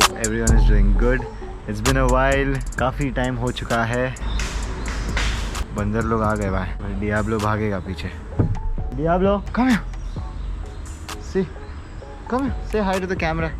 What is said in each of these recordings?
hope everyone is doing good. It's been a while. काफ़ी time हो चुका है. बंदर लोग आ गए भाई. डियाब्लो भागेगा पीछे. Diablo, come here. See, come here. Say hi to the camera.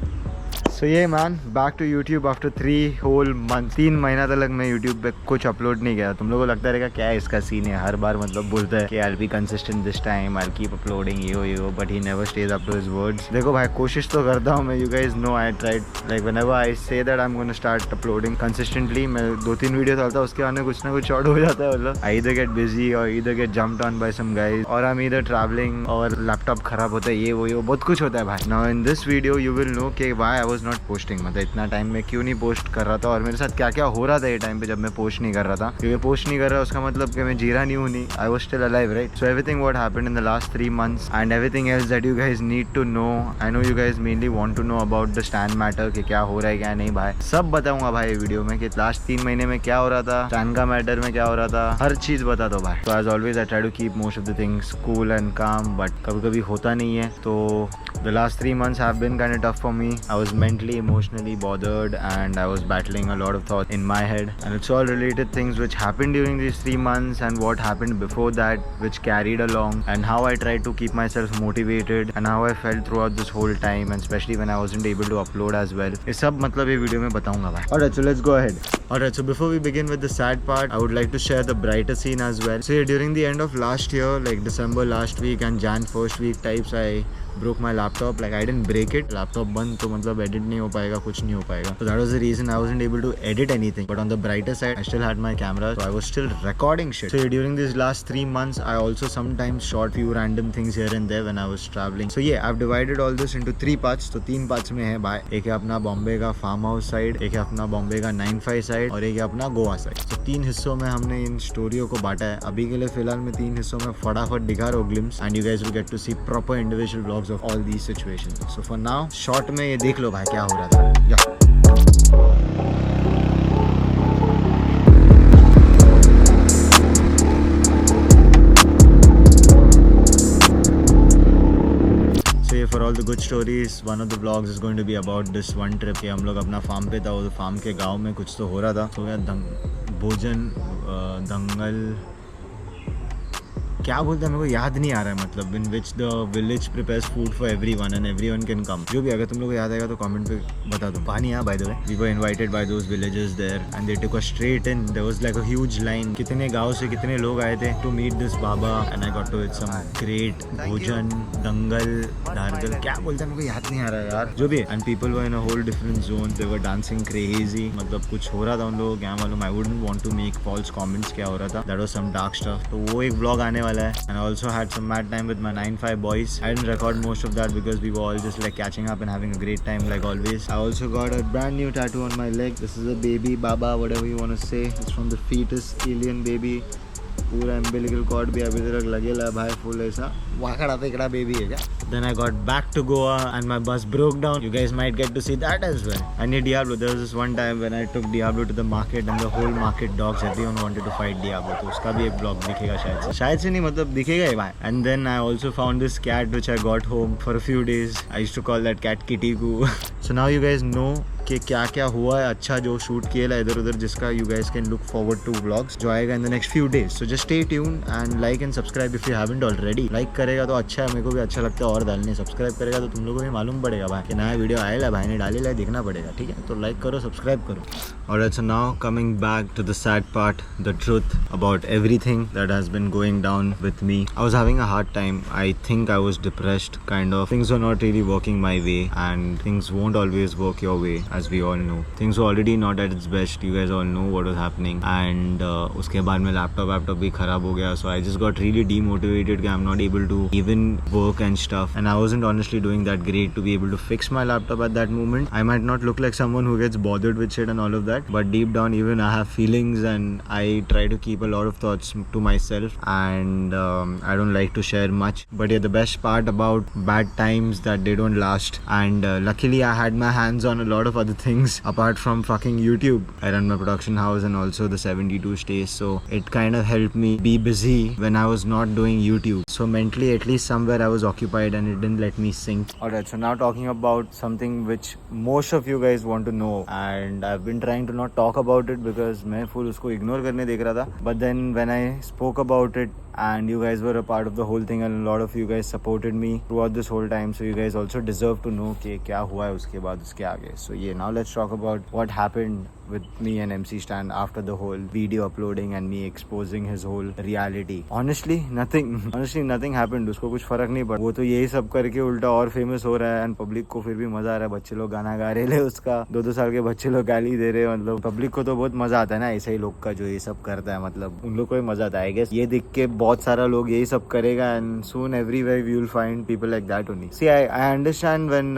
So yeah man, back to YouTube after 3 whole months. 3 महीना तक मैं YouTube पे कुछ अपलोड नहीं किया. तुम लोगों को लगता रहेगा क्या है इसका सीन है. हर बार मतलब बोलता है कि I'll be consistent this time, I'll keep uploading yo, but he never stays up to his words. देखो भाई कोशिश तो करता हूँ मैं. You guys know I tried, like whenever I say that I'm gonna start uploading consistently, मैं 2-3 video डालता हूँ, उसके बाद में कुछ ना कुछ शॉर्ट हो जाता है. मतलब I either get busy or either get jumped on by some guys or I'm either traveling और लैपटॉप खराब होता है, ये वो बहुत कुछ होता है भाई. Now in this video you will know कि why I was not posting. मतलब इतना टाइम में क्यों नहीं पोस्ट कर रहा था और मेरे साथ क्या क्या हो रहा था ये टाइम पे जब मैं पोस्ट नहीं कर रहा था. क्योंकि पोस्ट नहीं कर रहा उसका मतलब कि मैं जी रहा नहीं हूँ. नहीं, I was still alive, right? So everything what happened in the last 3 months and everything else that you guys need to know. I know you guys mainly want to know about the Stan matter कि क्या हो रहा है क्या नहीं भाई. सब बताऊंगा भाई वीडियो में कि लास्ट 3 महीने में क्या हो रहा था, स्टैन का मैटर में क्या हो रहा था, हर चीज बता दो भाई. So as always I try to keep most of the things cool and calm, but कभी कभी होता नहीं है. तो the last 3 months have been kind of tough for me. I was mentally, emotionally bothered and I was battling a lot of thoughts in my head, and it's all related things which happened during these 3 months and what happened before that which carried along, and how I tried to keep myself motivated and how I felt throughout this whole time, and especially when I wasn't able to upload as well. ये सब मतलब ये video में बताऊंगा भाई. Alright, so let's go ahead. Alright, so before we begin with the sad part, I would like to share the brighter scene as well. So during the end of last year, like December last week and Jan first week types, I broke my laptop. Like I didn't break it. Laptop बंद तो मतलब edit नहीं हो पाएगा, कुछ नहीं हो पाएगा. So that was the reason I wasn't able to edit anything. But on the brighter side, I still had my camera, so I was still recording shit. So during these last 3 months, I also sometimes shot few random things here and there when I was traveling. So yeah, I've divided all this into 3 parts. तो 3 parts में है भाई. एक है अपना बॉम्बे का farm house side, एक है अपना बॉम्बे का 9-5 साइड और एक है अपना गोवा साइड. तो 3 हिस्सों में हमने इन स्टोरियों को बांटा है. अभी के लिए फिलहाल मैं 3 हिस्सों में फटाफट दिखा रहा हूँ glimpse, and you guys will get to see proper individual vlogs of all these situations. So for now short में ये देख लो भाई क्या हो रहा था. या For all the good stories, one of the vlogs is going to be about this one trip कि हम लोग अपना फार्म पे था. वो फार्म के गांव में कुछ तो हो रहा था. तो यार भोजन दंगल क्या बोलते हैं मेरे को याद नहीं आ रहा है. मतलब in which the village prepares food for everyone and everyone can come. जो भी अगर तुम लोग को याद आएगा तो कमेंट पे बता दो. पानी by the way, we were invited by those villages there and they took us straight in. There was like a huge line. कितने गांव से कितने लोग आए थे to meet this baba, and I got to eat some great bhojan दंगल दारगल क्या बोलते हैं मेरे को याद नहीं आ रहा है यार. जो भी, and people were in a whole different zone. They were dancing crazy. मतलब कुछ हो रहा था उन लोगों को क्या मालूम. I wouldn't want to make false comments क्या हो रहा था. That was some dark stuff. तो वो एक व्लॉग आने वाला है. And also had some mad time with my 9-5 boys. I didn't record most of that because we were all just like catching up and having a great time like always. I also got a brand new tattoo on my leg. This is a baby baba, whatever you want to say. It's from the fetus alien baby. पूरा umbilical cord भी अभी तक लगेला है भाई. Full ऐसा वाकड़ा तेकड़ा baby है क्या. Then I got back to Goa and my bus broke down. You guys might get to see that as well. And Diablo, there was this one time when I took Diablo to the market and the whole market dogs, everyone wanted to fight Diablo. तो उसका भी एक blog दिखेगा शायद से नहीं मतलब दिखेगा ही भाई. And then I also found this cat which I got home for a few days. I used to call that cat Kitty Goo. So now you guys know कि क्या क्या हुआ है अच्छा जो शूट किया है इधर उधर, जिसका you guys can look forward to vlogs जो आएगा in the next few days. So just stay tuned and like and subscribe if you haven't already. Like करेगा तो अच्छा है, मेरे को भी अच्छा लगता है और डालने. सब्सक्राइब करेगा तो तुम लोगों को भी मालूम पड़ेगा भाई कि नया वीडियो आएगा, भाई ने डाली ला दिखना पड़ेगा. ठीक है, तो लाइक करो सब्सक्राइब करो. Alright, so now coming back to the sad part, the truth about everything that has been going down with me. I was having a hard time. I think I was depressed kind of. Things were not really working my way and things won't always work your way as we all know. Things were already not at its best. You guys all know what was happening. And उसके बाद में laptop भी खराब हो गया. So I just got really demotivated. I'm not able to even work and stuff. And I wasn't honestly doing that great to be able to fix my laptop at that moment. I might not look like someone who gets bothered with shit and all of that. But deep down even I have feelings and I try to keep a lot of thoughts to myself. And I don't like to share much. But yeah, the best part about bad times that they don't last. And luckily I had my hands on a lot of other other things apart from fucking YouTube. I run my production house and also the 72 stays, so it kind of helped me be busy when I was not doing YouTube. So mentally at least somewhere I was occupied and it didn't let me sink. Alright, so now talking about something which most of you guys want to know, and I've been trying to not talk about it because मैं full उसको ignore करने देख रहा था. But then when I spoke about it and you guys were a part of the whole thing and a lot of you guys supported me throughout this whole time, so you guys also deserve to know कि क्या हुआ है उसके बाद उसके आगे. So yeah, now let's talk about what happened with me and MC Stan after the whole video uploading and me exposing his whole reality. Honestly nothing happened. उसको कुछ फर्क नहीं पड़ा. वो तो यही सब करके उल्टा और फेमस हो रहा है एंड पब्लिक को फिर भी मजा आ रहा है. बच्चे लोग गाना गा रहे हैं उसका, 2-2 साल के बच्चे लोग गाली दे रहे हैं. मतलब पब्लिक को तो बहुत मजा आता है ना ऐसे ही लोग का जो ये सब करता है. मतलब उन लोग को भी मजा आता है. आई गेस ये देख के बहुत सारा लोग यही सब करेगा and soon everywhere you will find people like that only. See I understand when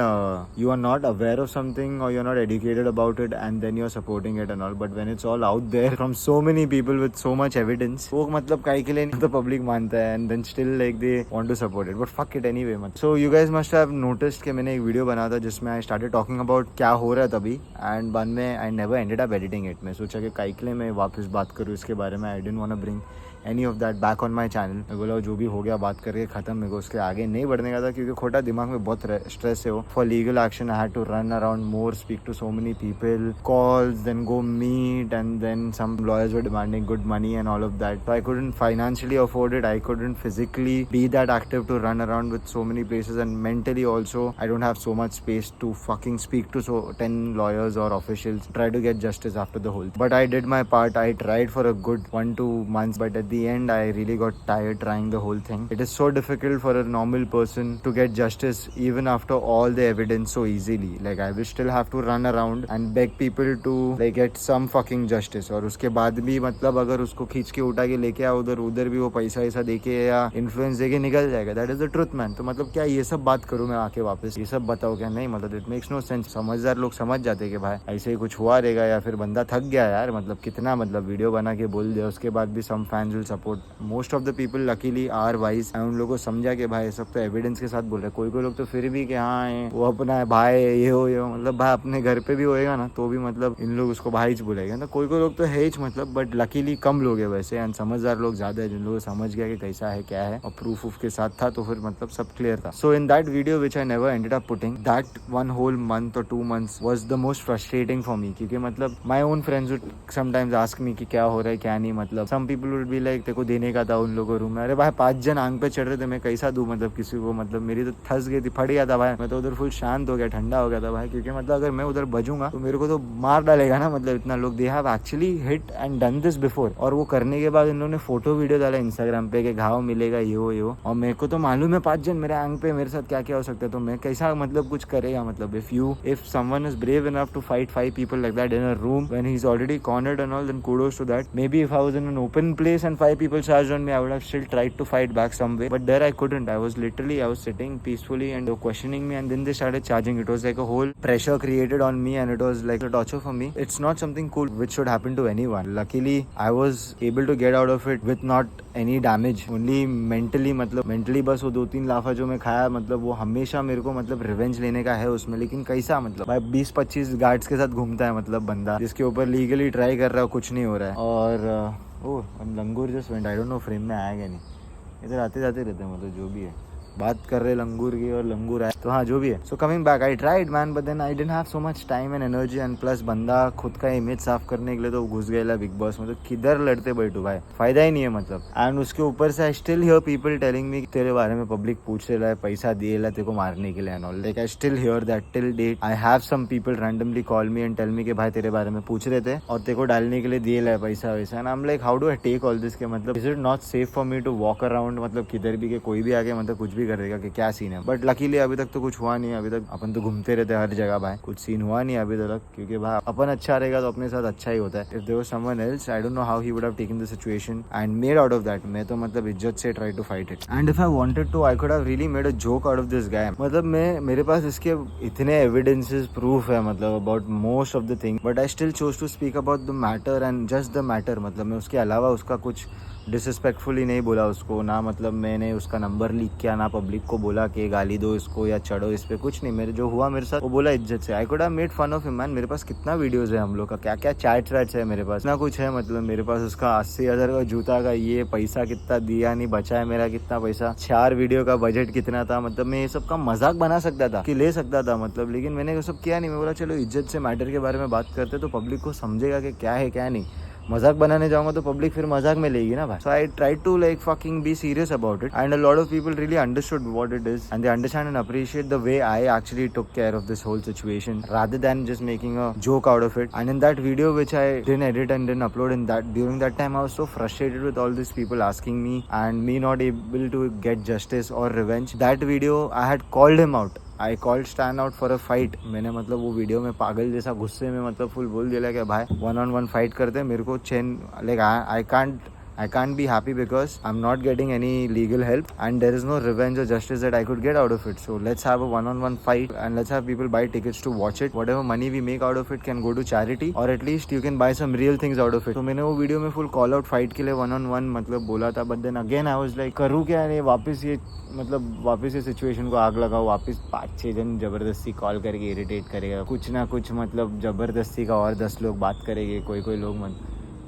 you are not aware of something or you're not educated about it and then you're supporting it and all, but when it's all out there from so many people with so much evidence, वो मतलब काहे के लिए नहीं तो public मानता है and then still like they want to support it, but fuck it anyway. So you guys must have noticed कि मैंने एक वीडियो बनाया था जिसमें I started talking about क्या हो रहा है तभी and बाद में I never ended up editing it. मैं सोचा कि काहे के लिए मैं वापस बात करूँ इसके बारे में. I didn't want to bring any of that back on my channel. मैं बोला जो भी हो गया बात करके ख़त्म. मेरे को उसके आगे नहीं बढ़ने का था क्योंकि खोटा दिमाग में बहुत स्ट्रेस है वो. For legal action I had to run around more, speak to so many people, calls, then go meet, and then some lawyers were demanding good money and all of that. So I couldn't financially afford it. I couldn't physically be that active to run around with so many places, and mentally also I don't have so much space to fucking speak to 10 lawyers or officials, try to get justice after the whole. But I did my part. I tried for a good 1-2 months, but at the end I really got tired trying the whole thing. It is so difficult for a normal person to get justice even after all the evidence so easily. Like I will still have to run around and beg people to like get some fucking justice. और उसके बाद भी मतलब अगर उसको खींच के उठा के लेके आओ उधर भी वो पैसा ऐसा देके या इन्फ्लुएंस देके निकल जाएगा. That is the truth man. तो मतलब क्या ये सब बात करूँ मैं आके वापस ये सब बताओ क्या? नहीं, मतलब इट मेक्स नो सेंस. समझदार लोग समझ जाते कि भाई ऐसे ही कुछ हुआ रहेगा या फिर बंदा थक गया यार. मतलब कितना मतलब वीडियो बना के बोल दिया उसके बाद भी some fans will support. Most of the people luckily are wise and उन लोगों को समझा कि भाई सब तो एविडेंस के साथ बोल रहे हैं. कोई लोग तो फिर भी कि हाँ वो अपना है भाई ये हो मतलब भाई अपने घर पे भी होएगा ना तो भी मतलब इन लोग उसको भाई बोलेगा ना. कोई लोग तो है ही मतलब, बट लकीली कम लोग है वैसे एंड समझदार लोग ज्यादा है जिन लोगों को समझ गया कि कैसा है क्या है और प्रूफ के साथ था तो फिर मतलब सब क्लियर था. So in that video which I never ended up putting, that 1 whole month or 2 months was the most frustrating for me. क्योंकि मतलब my own friends would sometimes ask me कि क्या हो रहा है क्या नहीं. मतलब some people would be like तेरे को देने का था उन लोगों रूम में. अरे भाई 5 जन आंग पे चढ़ रहे थे मैं कैसा दूं मतलब किसी को. मतलब मेरी तो थस गई थी, फट गया था भाई. मैं तो उधर फुल शांत हो गया, ठंडा हो गया था भाई. क्योंकि मतलब अगर मैं उधर बजूंगा तो मेरे को तो मार डालेगा ना. मतलब इतना लोग they have actually hit and done this before. और वो करने के बाद इन्होंने फोटो वीडियो डाला इंस्टाग्राम पे कि घाव मिलेगा ये हो. और मेरे को तो मालूम है 5 जन मेरे आंग पे मेरे साथ क्या क्या हो सकता है. तो मैं कैसा मतलब कुछ करेगा. मतलब if someone is brave enough to fight 5 people like that in a room when he's already cornered and all, then kudos to that. Maybe if I was in an open place and 5 people charged on me, I would have still tried to fight back some way. But there I couldn't. I was sitting peacefully and they were questioning me and then they started charging. It was like a whole pressure created on me and it was like a torture for me. It's not something cool which should happen to anyone. Luckily, I was able to get out of it with not any damage. Only mentally, मतलब mentally बस वो 2-3 लाफा जो मैं खाया मतलब वो हमेशा मेरे को मतलब रिवेंज लेने का है उसमें. लेकिन कैसा मतलब भाई 20-25 गार्ड्स के साथ घूमता है मतलब बंदा जिसके ऊपर लीगली ट्राई कर रहा है कुछ नहीं हो रहा है. और लंगूर just went. I don't know frame में आएगा नहीं. इधर आते जाते रहते हैं मतलब जो भी है बात कर रहे लंगूर की और लंगूर आए तो हाँ जो भी है. So coming back I tried man but then I didn't have so much time and energy and plus बंदा खुद का इमेज साफ करने के लिए तो घुस गया बिग बॉस में. तो किधर लड़ते बैठो भाई, फायदा ही नहीं है मतलब. एंड उसके ऊपर से आई still here people telling me तेरे बारे में पब्लिक पूछ रहा है पैसा दिए ला तेरे को मारने के लिए and all. Like I still hear that till date. I have some people randomly call me and tell me कि भाई तेरे बारे में पूछ रहे थे और तेरे को डालने के लिए दिए ला पैसा वैसा. And I am like how do I take all this के मतलब is it not safe for me to walk around मतलब किधर भी के कोई भी आके मतलब कुछ भी कर देगा कि क्या सीन है. बट लकीली अभी तक तो कुछ हुआ नहीं. अभी तक अपन तो घूमते रहते हर जगह भाई. कुछ सीन हुआ नहीं अभी तक क्योंकि भाई अपन अच्छा रहेगा तो अपने साथ अच्छा ही होता है. If there was someone else I don't know how he would have taken the situation and made out of that. मैं तो मतलब इज्जत से try to fight it and if I wanted to I could have really made a joke out of this guy. मतलब मेरे पास इसके इतने एविडेंसेस प्रूफ है मतलब about most of the thing but I still chose to speak about the matter and just the matter. मतलब मैं उसके अलावा उसका कुछ डिसरिस्पेक्टफुली नहीं बोला उसको ना, मतलब मैंने उसका नंबर लीक किया ना पब्लिक को बोला कि गाली दो इसको या चढ़ो इस पे, कुछ नहीं। मेरे जो हुआ मेरे साथ वो बोला इज्जत से। I could have made fun of him man. मेरे पास कितना वीडियोस है हम लोग का, क्या क्या चैट्स वैट्स है मेरे पास, ना कुछ है। मतलब मेरे पास उसका 80,000 का जूता का ये पैसा कितना दिया नहीं, बचा है मेरा कितना पैसा, 4 वीडियो का बजट कितना था। मतलब मैं ये सब का मजाक बना सकता था कि ले सकता था मतलब, लेकिन मैंने वो सब किया नहीं। मैं बोला चलो इज्जत से मैटर के बारे में बात करते तो पब्लिक को समझेगा कि क्या है क्या नहीं। मजाक बनाने जाऊंगा तो पब्लिक फिर मजाक में लेगी ना भाई। So I tried to like fucking be serious about it, and a lot of people really understood what it is, and they understand and appreciate the way I actually took care of this whole situation rather than just making a joke out of it. And in that video which I didn't edit and didn't upload, in that during that time I was so frustrated with all these people asking me and me not able to get justice or revenge. That video I had called him out. I called stand out for a fight. मैंने मतलब वो video में पागल जैसा गुस्से में मतलब full बोल दिया कि भाई 1-on-1 फाइट करते, मेरे को chain like I can't be happy because I'm not getting any legal help and there is no revenge or justice that I could get out of it. So let's have a 1-on-1 fight and let's have people buy tickets to watch it. Whatever money we make out of it can go to charity or at least you can buy some real things out of it. तो मैंने वो video में full call out fight के लिए 1-on-1 मतलब बोला था, but then again I was like करूँ क्या नहीं, वापस ये सिचुएशन को आग लगाओ, वापस 5-6 जन जबरदस्ती कॉल करके इरिटेट करेगा, कुछ ना कुछ मतलब जबरदस्ती का और 10 लोग बात करेंगे, कोई लोग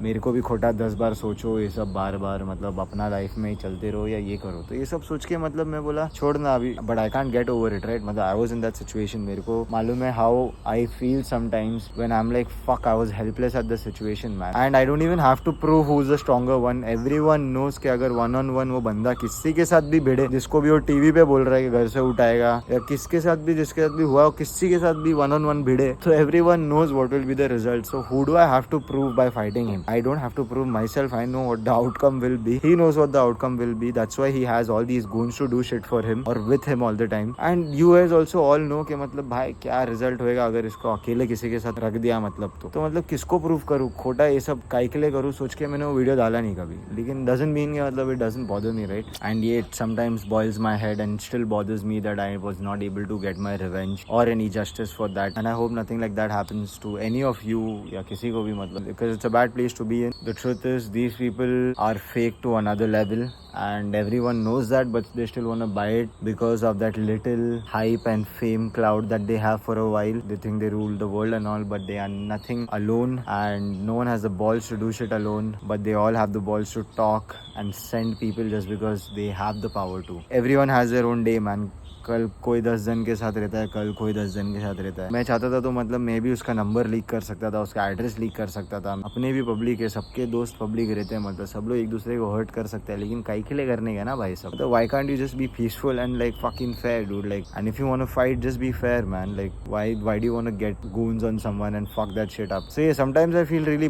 मेरे को भी खोटा 10 बार सोचो ये सब बार मतलब अपना लाइफ में ही चलते रहो या ये करो। तो ये सब सोच के मतलब मैं बोला छोड़ना अभी, but I can't get over it right. मतलब I was in that situation, मेरे को मालूम है how I feel sometimes when I am like fuck, I was helpless at the situation man, and I don't even have to prove who is the stronger one. Everyone knows कि अगर 1-on-1 वो बंदा किसी के साथ भी भिड़े, जिसको भी वो टीवी पे बोल रहा है कि घर से उठाएगा या किसके साथ भी जिसके साथ भी हुआ किसी के साथ भी 1-on-1 भिड़े, तो everyone knows what will be the result. So who do I have to prove by fighting him? I don't have to prove myself. I know what the outcome will be. He knows what the outcome will be. That's why he has all these goons to do shit for him or with him all the time. And you guys also all know कि मतलब भाई क्या result होएगा अगर इसको अकेले किसी के साथ रख दिया मतलब। तो मतलब किसको प्रूव करूँ? खोटा ये सब काहे के लिए करूँ सोच के मैंने वो वीडियो डाला नहीं कभी। लेकिन doesn't mean कि मतलब it doesn't bother me right? And yet sometimes boils my head and still bothers me that I was not able to get my revenge or any justice for that. And I hope nothing like that happens to any of you या किसी को भी मतलब, because it's a bad place to be in. The truth is these people are fake to another level and everyone knows that, but they still want to buy it because of that little hype and fame cloud that they have for a while. They think they rule the world and all, but they are nothing alone and no one has the balls to do shit alone, but they all have the balls to talk and send people just because they have the power to. Everyone has their own day man. कल कोई 10 जन के साथ रहता है, कल कोई 10 जन के साथ रहता है। मैं चाहता था तो मतलब मैं भी उसका नंबर लीक कर सकता था, उसका एड्रेस लीक कर सकता था। अपने भी पब्लिक है, सबके दोस्त पब्लिक रहते हैं, मतलब सब लोग एक दूसरे को हर्ट कर सकते हैं, लेकिन काहे के लिए करने का ना भाई सब। तो why can't you just be peaceful and like fucking fair dude, like and if you want to fight just be fair man, like why do you want to get goons on someone and fuck that shit up? So yeah, sometimes I feel really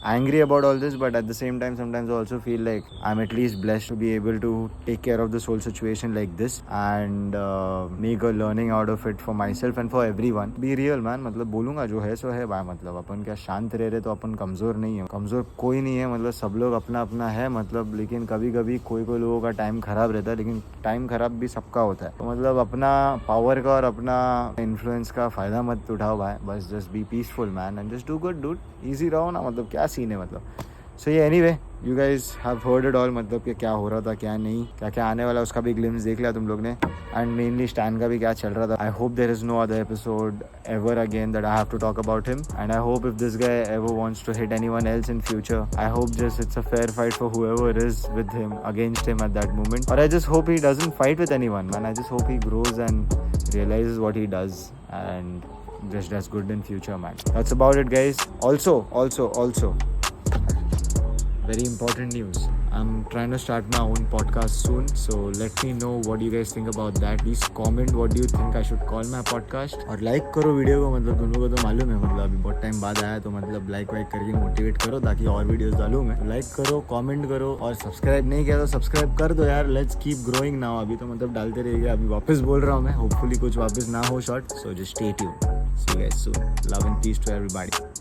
angry about all this, but at the same time sometimes I also feel like I'm at least blessed to be able to take care of this whole situation like this and make a learning out of it for myself and for everyone. Be real man, मतलब बोलूँगा जो है सो है भाई। मतलब अपन क्या शांत रह रहे तो अपन कमज़ोर नहीं है, कमज़ोर कोई नहीं है, मतलब सब लोग अपना अपना है मतलब। लेकिन कभी कभी कोई लोगों का टाइम ख़राब रहता है, लेकिन टाइम ख़राब भी सबका होता है। तो मतलब अपना पावर का और अपना इन्फ्लुएंस का फ़ायदा मत उठाओ भाई, बस just be peaceful man and just do good dude, easy रहो ना, मतलब क्या सीन है मतलब। सो ये anyway you guys have heard it all, मतलब कि क्या हो रहा था क्या नहीं, क्या क्या आने वाला उसका भी ग्लिम्स देख लिया तुम लोग ने, एंड मेनली स्टैन का भी क्या चल रहा था। I hope there is no other episode ever again that I have to talk about him, and I hope if this guy ever wants to hit anyone else in future, I hope just it's a fair fight for whoever is with him against him at that moment, or I just hope he doesn't fight with anyone man. I just hope he grows and realizes what he does and just does good in future man. That's about it guys. Also very important news, I'm trying to start my own podcast soon, so let me know what you guys think about that. Please comment what do you think I should call my podcast, और like करो video को, मतलब तुम लोगों को तो मालूम है मतलब अभी बहुत टाइम बाद आया तो मतलब लाइक वाइक करके मोटिवेट करो ताकि और वीडियोस डालूँ मैं। लाइक करो, कमेंट करो, और सब्सक्राइब नहीं किया तो सब्सक्राइब कर दो यार। Let's keep growing now. अभी तो मतलब डालते रहिए, अभी वापस बोल रहा हूँ मैं, होपफुली कुछ वापस ना हो short, so just stay tuned, see you guys soon, love and peace to everybody.